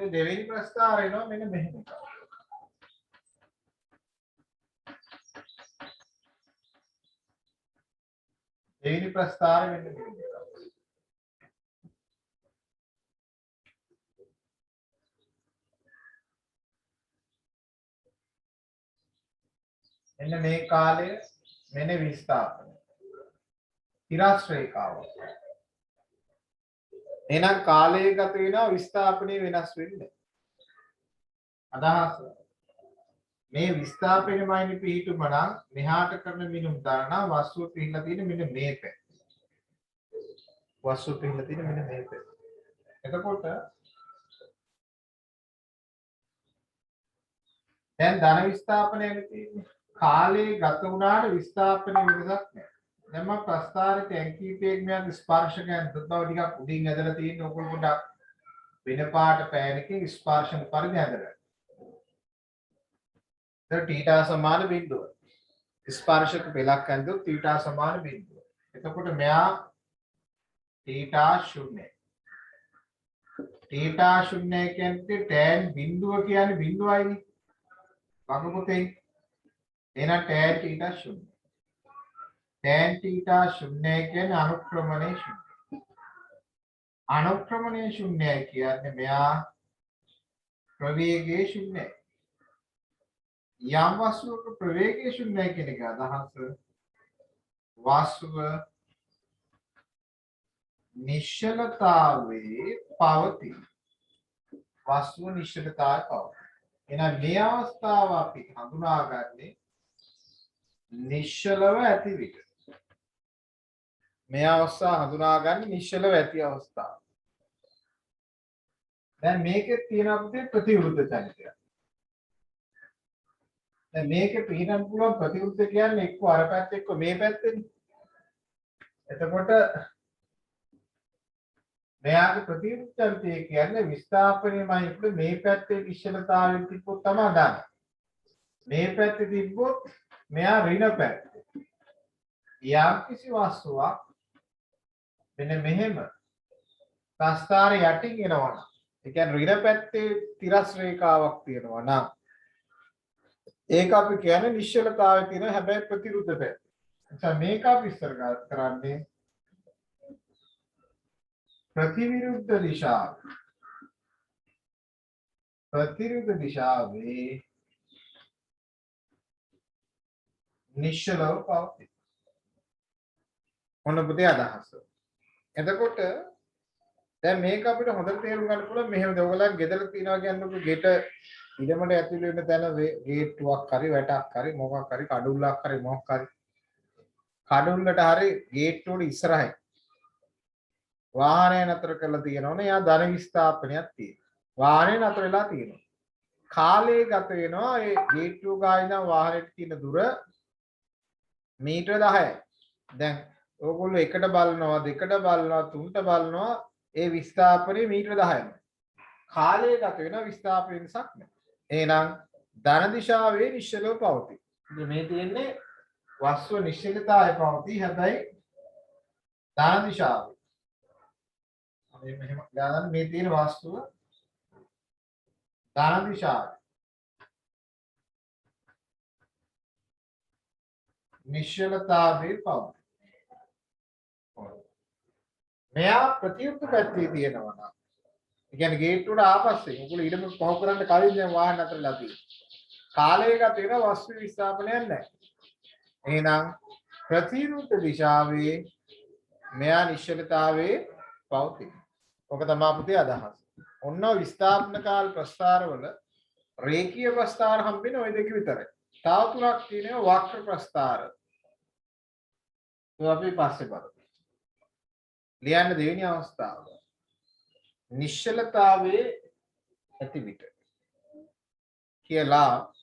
දෙවෙනි ප්‍රස්ථාරය එනවා මෙන්න මෙහෙම එකක්. දෙවෙනි ප්‍රස්ථාරය මෙන්න මෙහෙම එකක්. මෙන්න මේ කාලය මෙන්න විස්ථාපන. තිරස් රේඛාවක්. එහෙනම් කාලය ගත වෙනවා විස්ථාපනයේ වෙනස් වෙන්නේ. අදහස මේ විස්ථාපනයමයි පිහිටුම නම් මෙහාට කරන මිනුම් දානවා වස්තුව පිහිටලා තියෙන මෙන්න මේ පැත්ත. වස්තුව පිහිටලා තියෙන මෙන්න මේ පැත්ත. එතකොට දැන් ධන විස්ථාපනයනේ තියෙන්නේ. කාලේ ගත වුණාට විස්ථාපනයේ වෙනසක් නැහැ. දැන් මම ප්‍රස්ථාරයට ඇන්කීපේක් මෙයන් ස්පර්ශකයන් දුබව ටිකක් උඩින් ඇදලා තියෙන ඕගොල්ලෝ පොඩ්ඩක් වෙන පාට පෑනකින් ස්පර්ශන පරිදි ඇදලා. දැන් θ සමාන බිඳුව. ස්පර්ශක පෙලක් ඇඳුත් θ සමාන බිඳුව. එතකොට මෙයා θ ශූන්‍යයි. θ ශූන්‍යයි කියන්නේ tan බිඳුව කියන්නේ බිඳුවයිනේ. වගපොතේ එහෙනම් tan θ ශූන්‍යයි. tan θ ශූන්‍යයි කියන්නේ අනුක්‍රමණය ශූන්‍යයි. අනුක්‍රමණය ශූන්‍යයි කියන්නේ මෙයා ප්‍රවේගයේ ශූන්‍යයි. යම් වස්තුවක ප්‍රවේගයේ ශූන්‍යයි කියන එක අදහස වස්තුව නිශ්චලතාවයේ පවතී. වස්තුව නිශ්චලතාවයේ පවතී. එහෙනම් මේ අවස්ථාව අපි හඳුනාගන්නේ නිශ්චලව ඇති විට. මේ අවස්ථාව හඳුනාගන්නේ නිශ්චලව ඇති අවස්ථාව. දැන් මේකේ තියෙන අපේ ප්‍රතිවිරුද්ධ චලිතයක්. දැන් මේකේ පිළිගන්න පුළුවන් ප්‍රතිවිරුද්ධ කියන්නේ එක්ක අර පැත්ත එක්ක මේ පැත්තනේ. එතකොට මෙයාගේ ප්‍රතිවිරුද්ධ චලිතය කියන්නේ විස්ථාපනයමයි ඉක්ක මේ පැත්තේ නිශ්චලතාවයෙන් තිබ්බොත් තමයි දාන්න. මේ පැත්තේ තිබ්බොත් මෙයා ඍණ පැත්තේ. යම් කිසි වස්තුවක් මෙන්න මෙහෙම ප්‍රස්ථාර යටින් එනවා නම් ඒ කියන්නේ ඍණ පැත්තේ තිරස් රේඛාවක් තියෙනවා නම් ඒක අපි කියන්නේ නිශ්චලතාවයේ තියෙන හැබැයි ප්‍රතිවිරුද්ධ පැත්ත. එතන මේක අපි ඉස්සර කරන්නේ ප්‍රතිවිරුද්ධ දිශාව. ප්‍රතිවිරුද්ධ දිශාවේ නිශ්චලව පවතී. මොන පුතේ අදහස. එතකොට දැන් මේක අපිට හොඳට තේරුම් ගන්න පුළුවන් මෙහෙමද ඔයගොල්ලන් ගෙදර තියනවා කියන්නේ ගෙට ඉඩමට ඇතුළේ වෙන තැන ගේට්ටුවක් හරි වැටක් හරි මොකක් හරි කඩුල්ලක් හරි මොකක් හරි කඩුල්ලට හරි ගේට්ටුවට ඉස්සරහින් වාහනය නතර කරලා තියෙනවනේ යා ධන විස්ථාපනයක් තියෙනවා. වාහනය නතර වෙලා තියෙනවා. කාලය ගත වෙනවා ඒ ගේට්ටුව ගාන ඉඳන් වාහනේට තියෙන දුර මීටර 10යි. දැන් ඕගොල්ලෝ එකට බලනවා දෙකට බලනවා තුනට බලනවා ඒ විස්ථාපනයේ මීටර 10යි. කාලය ගත වෙනවා විස්ථාපන වෙනසක් නැහැ. එහෙනම් ධන දිශාවේ නිශ්චලව පවතී. ඉතින් මේ තියෙන්නේ වස්තුව නිශ්චලතාවයේ පවතී හැබැයි ධන දිශාවේ අපි මෙහෙම දාගන්න මේ තියෙන වස්තුව ධන දිශාවේ නිශ්චලතාවයේ පවතී. මෙයා ප්‍රතිවිරුද්ධ පැත්තේ තියෙනවා නම් ඒ කියන්නේ ගේට්ටුවට ආපස්සේ උගල ඊටම පහු කරන්න කලින් දැන් වාහන අතරලා තියෙනවා. කාලය ගත වෙන වස්තු විස්ථාපනයක් නැහැ. එහෙනම් ප්‍රතිවිරුද්ධ දිශාවේ මෙයා නිශ්චලතාවයේ පවතී. ඔක තමයි පුතේ අදහස. ඔන්න විස්ථාපන කාල ප්‍රස්ථාරවල රේඛීය ප්‍රස්ථාර හම්බෙන්නේ ওই දෙක විතරයි. තව තුනක් තියෙනවා වක්‍ර ප්‍රස්ථාර. ඒක අපි පස්සේ බලමු. ලියන්න දෙවෙනි අවස්ථාව. නිශ්චලතාවයේ ඇති විට කියලා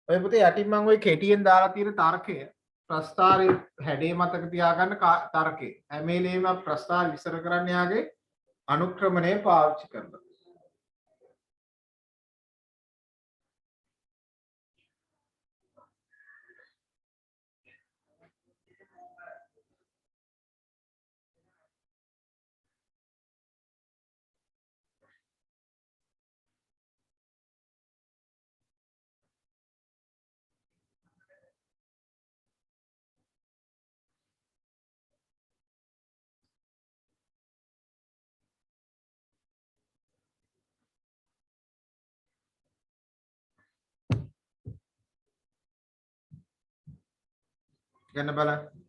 ඔය පුතේ යටින් මම ওই කෙටියෙන් දාලා තියෙන තර්කය ප්‍රස්ථාරයේ හැඩේ මතක තියාගන්න තර්කය. හැම වෙලේම ප්‍රස්ථාර විස්තර කරන්න යාගේ අනුක්‍රමණය පාවිච්චි කරනවා. ගන්න බලන්න.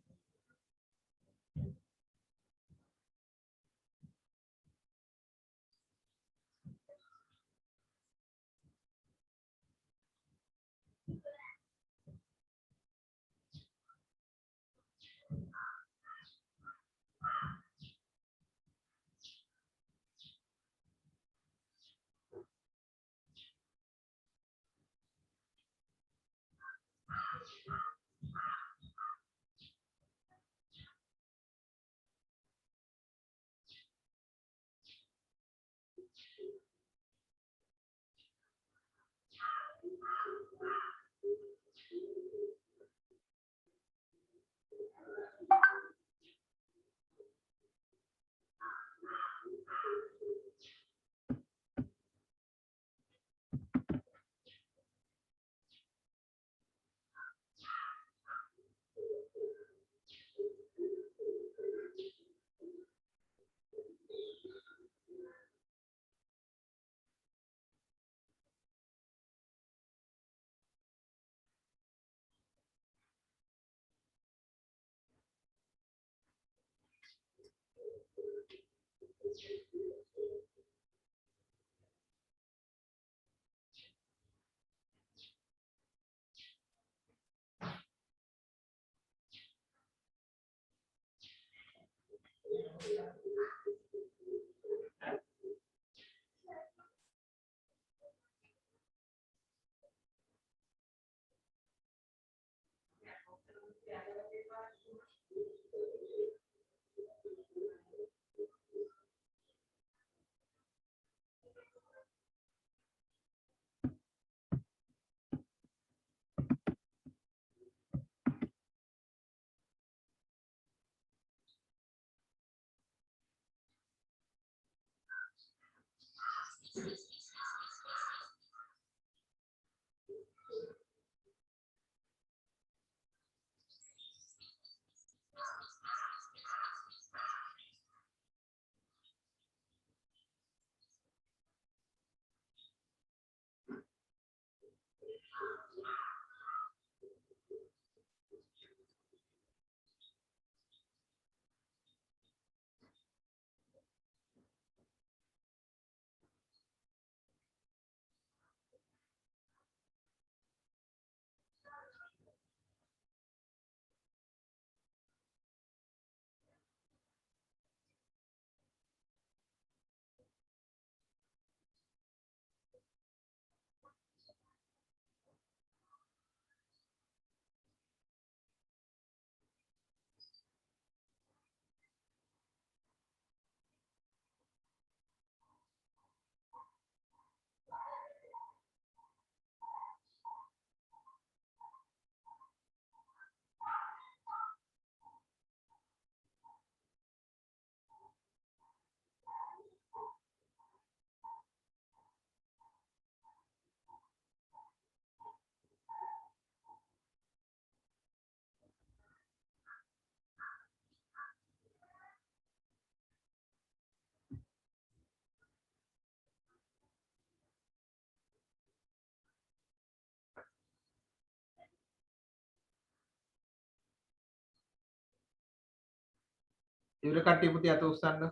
ඉවර කට්ටිය පුතේ අත උස්සන්න.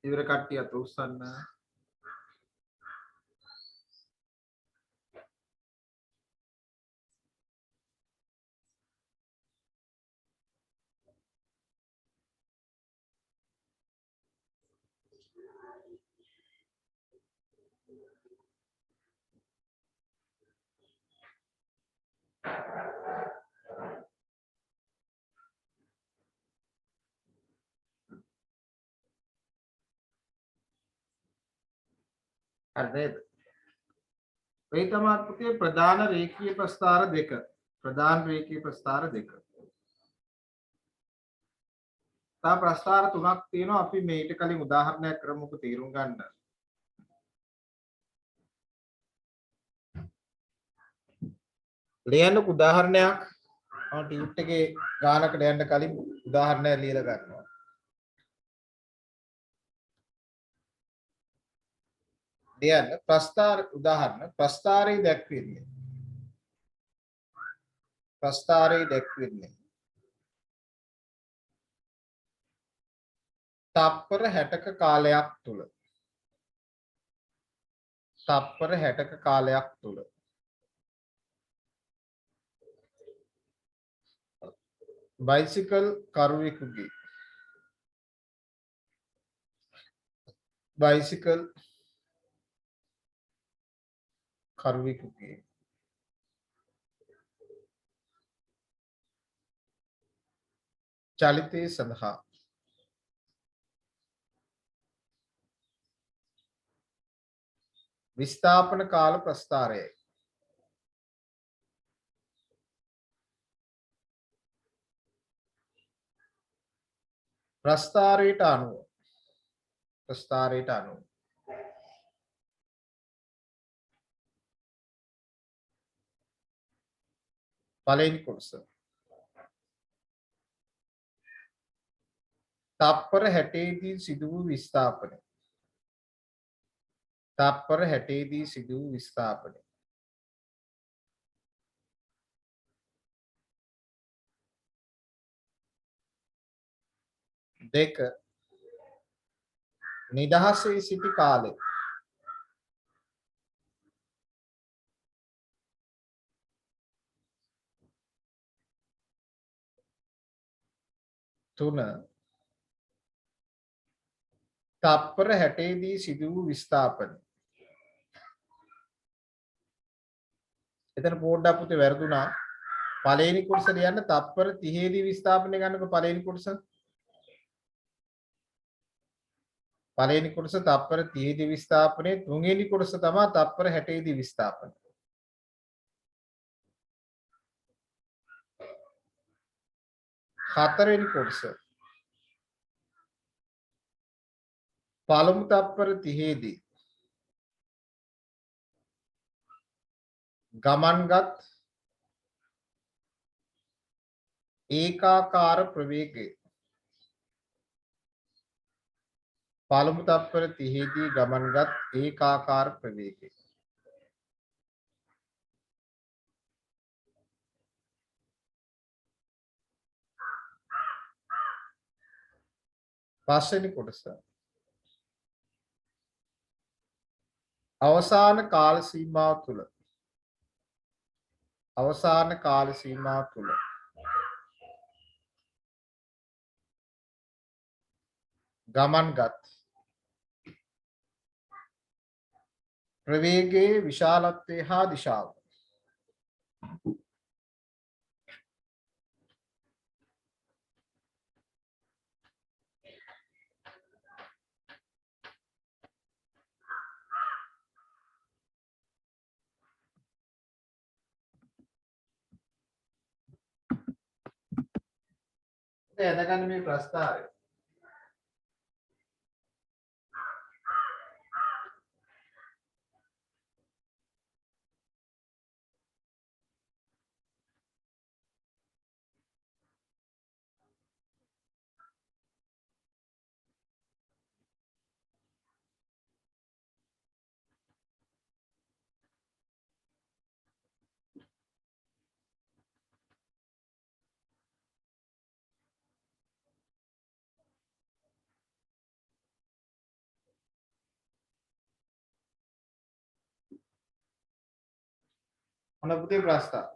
ඉවර කට්ටිය අත උස්සන්න. හරිද? ඒ තමයි පුතේ ප්‍රධාන රේඛීය ප්‍රස්ථාර දෙක. ප්‍රධාන රේඛීය ප්‍රස්ථාර දෙක. තා ප්‍රස්ථාර තුනක් තියෙනවා. අපි මේකට කලින් උදාහරණයක් කරමුකෝ තේරුම් ගන්න. ලියන්න උදාහරණයක් ටියුට් එකේ ගානකට යන්න කලින් උදාහරණයක් ලියලා ගන්නවා. ලියන්න ප්‍රස්ථාර උදාහරණ ප්‍රස්ථාරයේ දැක්වෙන්නේ. ප්‍රස්ථාරයේ දැක්වෙන්නේ. තප්පර 60ක කාලයක් තුල. තප්පර 60ක කාලයක් තුල. බයිසිකල් කරුවෙකුගේ බයිසිකල් කරුවෙකුගේ චලිතය සඳහා විස්ථාපන කාල ප්‍රස්ථාරයයි. ප්‍රස්ථාරයට අනුව පළවෙනි කොටස තප්පර 60 දී සිදු වූ විස්ථාපනය. තප්පර 60 දී සිදු වූ විස්ථාපනය. දෙක නිදහසේ සිටි කාලය. තුන තප්පර 60 දී සිදු වූ විස්ථාපනය. එතන පොඩ්ඩක් පුතේ වැරදුනා. පළවෙනි කොටස ලියන්න තප්පර 30 දී විස්ථාපනය ගන්නකො පළවෙනි කොටස. පළවෙනි කොටස තප්පර 30 දී විස්ථාපනය. තුන්වෙනි කොටස තමයි තප්පර 60 දී විස්ථාපනය. හතරවෙනි කොටස පළමු තප්පර 30 දී ගමන්ගත් ඒකාකාර ප්‍රවේගය. පළමු තප්පර 30 දී ගමන්ගත් ඒකාකාර ප්‍රවේගය. පස්වෙනි කොටස අවසාන කාල සීමාව තුළ ගමන්ගත් ප්‍රවේගයේ විශාලත්වය හා දිශාව. දැනගන්න මේ ප්‍රස්තාරය. මොන පුතේ ප්‍රස්තාර.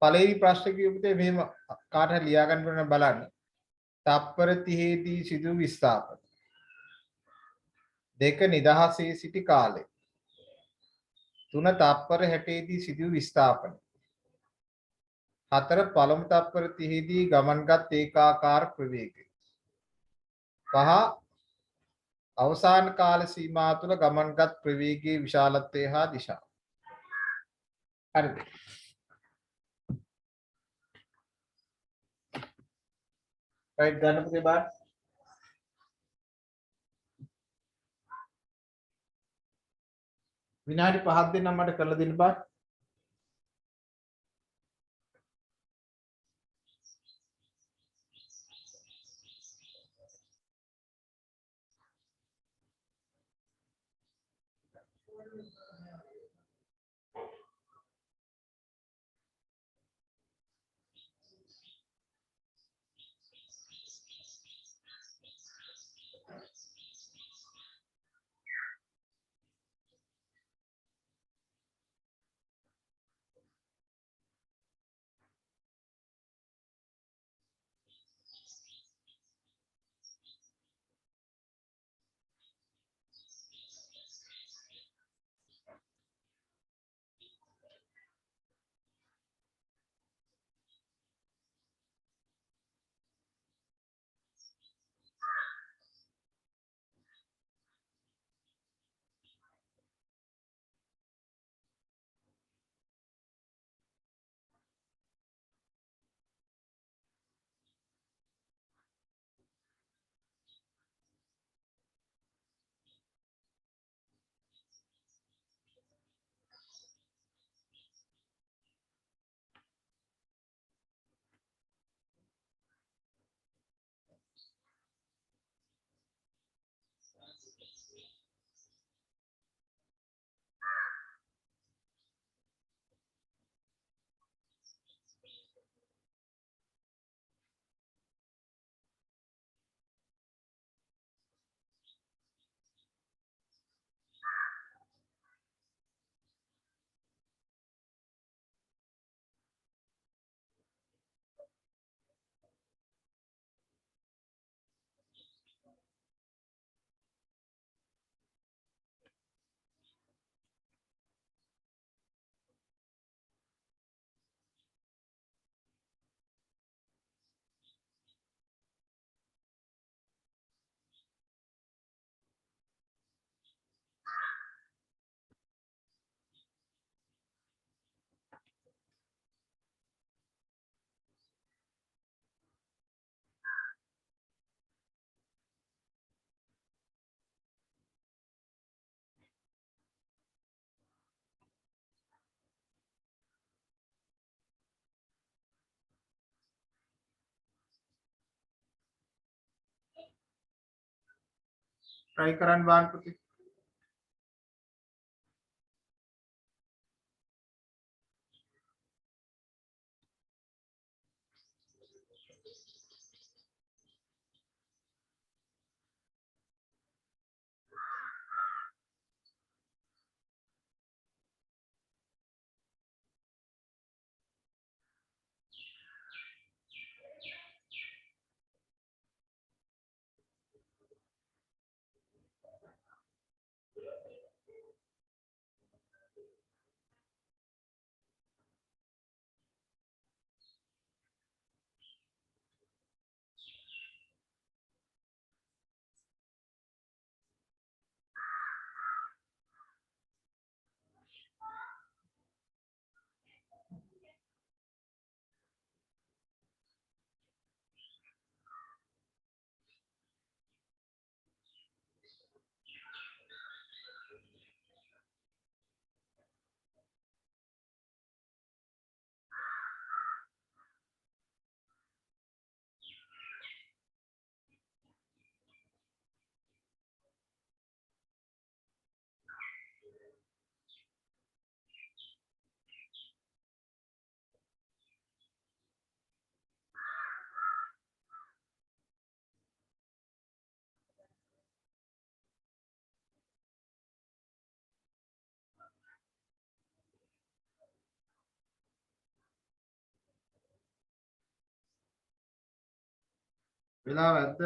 පළවෙනි ප්‍රශ්නේ කියපු පුතේ මෙහෙම කාට හරි ලියා ගන්න ඕන බලන්න. තප්පර 30 දී සිදු විස්ථාපන. දෙක නිදහසේ සිටි කාලය. තුන තප්පර 60 දී සිදු විස්ථාපන. 4 පළමු තප්පර 30 දී ගමන්ගත් ඒකාකාර ප්‍රවේගය. 5 අවසාන කාල සීමාව තුළ ගමන්ගත් ප්‍රවේගයේ විශාලත්වය හා දිශාව. හරිද? right ගණපති බාර් විනාඩි 5ක් දෙන්නම් මට කරලා දෙන්න බාර්. try කරන්න බාන්න පුතේ. වෙලාව ඇද්ද?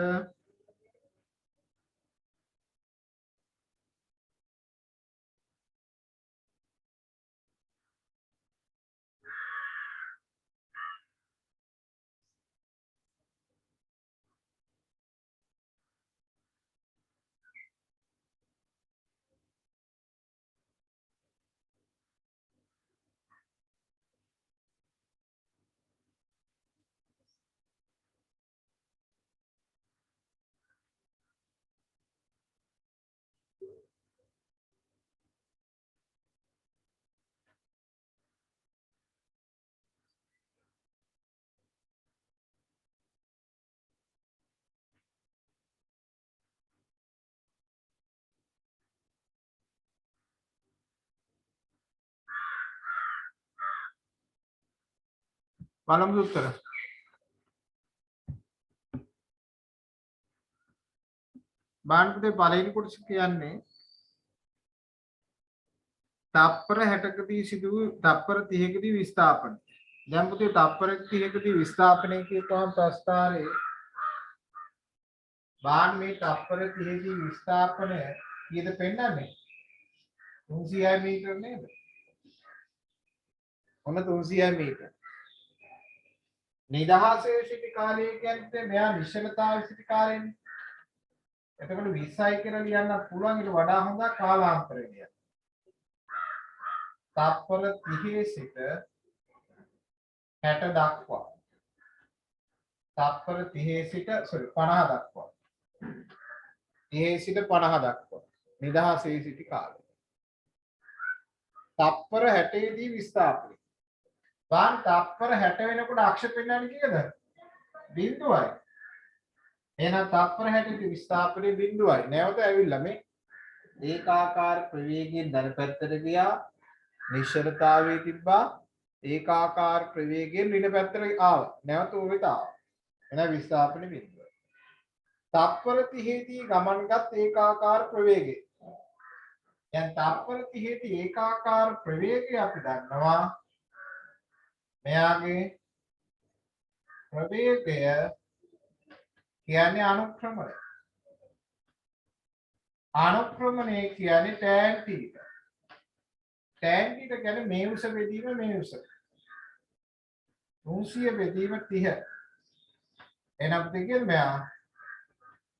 බලමු උත්තර. බාන්පුතේ පළවෙනි කොටස කියන්නේ තප්පර 60කදී සිදු වූ තප්පර 30කදී විස්ථාපනය. දැන් පුතේ තප්පර 30කදී විස්ථාපනය කියපුවාම ප්‍රස්ථාරේ බාන් මේ තප්පර 30දී විස්ථාපනය කීයද පෙන්නන්නේ? 300 මීටර නේද? ඔන්න 300 මීටර. නිදහසේ සිටි කාලය කියන්නේ මෙයා නිශ්චලතාවයේ සිටි කාලයනේ. එතකොට 20යි කියලා ලියන්නත් පුළුවන්. ඊට වඩා හොඳ කාලාන්තරය ලියන්න. තප්පර 30 සිට 60 දක්වා. තප්පර 30 සිට 50 දක්වා. 30 සිට 50 දක්වා. නිදහසේ සිටි කාලය. තප්පර 60 දී විස්ථාපනය. බාන් තප්පර 60 වෙනකොට අක්ෂ පෙන්නන්නේ කීයද? බිංදුවයි. එහෙනම් තප්පර 60 දී විස්ථාපනයේ බිංදුවයි. නැවත ඇවිල්ලා මේ ඒකාකාර ප්‍රවේගයෙන් ධන පැත්තට ගියා. නිශ්චලතාවයේ තිබ්බා. ඒකාකාර ප්‍රවේගයෙන් ඍණ පැත්තට ආවා. නැවත උවිත ආවා. එහෙනම් විස්ථාපන බිංදුව. තප්පර 30 දී ගමන්ගත් ඒකාකාර ප්‍රවේගය. දැන් තප්පර 30 දී ඒකාකාර ප්‍රවේගය අපි දන්නවා. මෙයාගේ ප්‍රවේගය කියන්නේ අනුක්‍රමණය. අනුක්‍රමණය කියන්නේ tan θ. tan θ කියන්නේ මේ උස බෙදීම මේ උස. 300 බෙදීම 30. එනම් දෙකෙන් මෙයා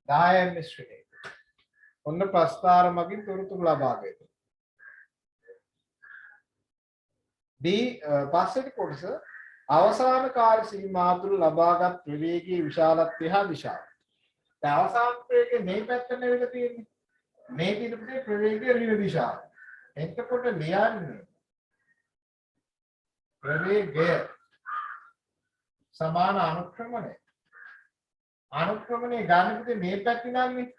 10 මිශ්‍රණය. ඔන්න ප්‍රස්ථාර මගින් තොරතුරු ලබා ගන්න. පස්වෙනි කොටස අවසාන කාල සීමා තුළ ලබාගත් ප්‍රවේගයේ විශාලත්වය හා දිශාව. දැන් අවසාන ප්‍රවේගය මේ පැත්තට නෙවෙයි තියෙන්නේ. මේ පිටුපිටේ ප්‍රවේගයේ ඍණ දිශාව. එතකොට ලියන්නේ ප්‍රවේගය සමාන අනුක්‍රමණය. අනුක්‍රමණය ගන්න පුතේ මේ පැත්තේ නන්නේ.